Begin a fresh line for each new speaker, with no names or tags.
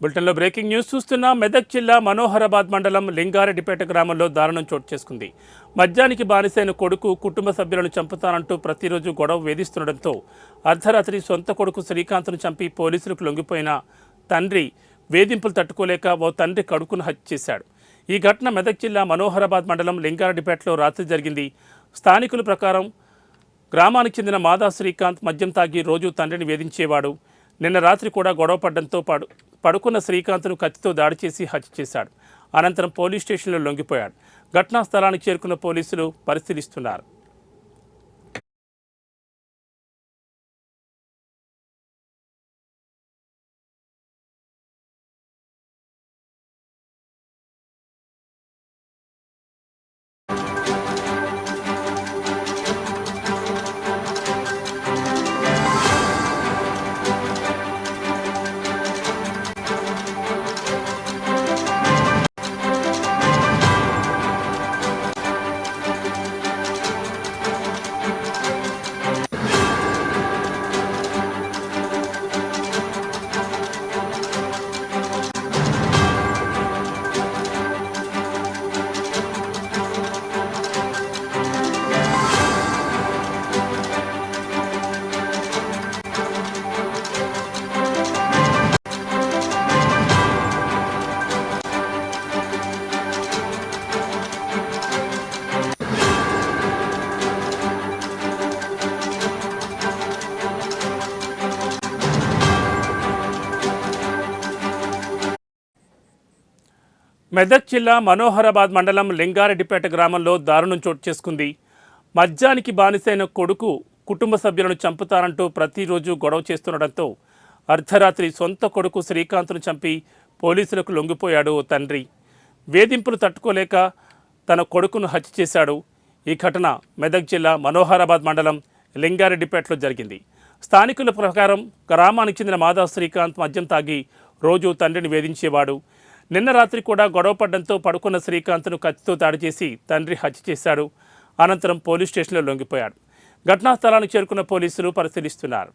బులెటిన్లో breaking news చూస్తున్నా. మెదక్ జిల్లా మనోహరాబాద్ మండలం లింగారెడ్డిపేట గ్రామంలో దారుణం చోటు చేసుకుంది. మద్యానికి బానిసైన కొడుకు కుటుంబ సభ్యులను చంపుతానంటూ ప్రతిరోజు గొడవ వేధిస్తుండటంతో అర్ధరాత్రి సొంత కొడుకు శ్రీకాంత్ను చంపి పోలీసులకు లొంగిపోయిన తండ్రి వేధింపులు తట్టుకోలేక ఓ తండ్రి కడుకును హత్య చేశాడు. ఈ ఘటన మెదక్ జిల్లా మనోహరాబాద్ మండలం లింగారెడ్డిపేటలో రాత్రి జరిగింది. స్థానికుల ప్రకారం గ్రామానికి చెందిన మాదా శ్రీకాంత్ మద్యం తాగి రోజు తండ్రిని వేధించేవాడు. నిన్న రాత్రి కూడా గొడవ పడ్డంతో పడుకున్న శ్రీకాంత్ను కత్తితో దాడి చేసి హత్య చేశాడు. అనంతరం పోలీస్ స్టేషన్లో లొంగిపోయాడు. ఘటనా స్థలానికి చేరుకున్న పోలీసులు పరిశీలిస్తున్నారు. మెదక్ జిల్లా మనోహరాబాద్ మండలం లింగారెడ్డిపేట గ్రామంలో దారుణం చోటు చేసుకుంది. మద్యానికి బానిసైన కొడుకు కుటుంబ సభ్యులను చంపుతారంటూ ప్రతిరోజు గొడవ చేస్తుండటంతో అర్ధరాత్రి సొంత కొడుకు శ్రీకాంత్ను చంపి పోలీసులకు లొంగిపోయాడు ఓ తండ్రి. వేధింపులు తట్టుకోలేక తన కొడుకును హత్య చేశాడు. ఈ ఘటన మెదక్ జిల్లా మనోహరాబాద్ మండలం లింగారెడ్డిపేటలో జరిగింది. స్థానికుల ప్రకారం గ్రామానికి చెందిన మాదా శ్రీకాంత్ మద్యం తాగి రోజు తండ్రిని వేధించేవాడు. నిన్న రాత్రి కూడా గొడవ పడ్డంతో పడుకున్న శ్రీకాంత్ను కత్తితో దాడి చేసి తండ్రి హత్య చేశాడు. అనంతరం పోలీస్ స్టేషన్లో లొంగిపోయాడు. ఘటనా స్థలానికి చేరుకున్న పోలీసులు పరిశీలిస్తున్నారు.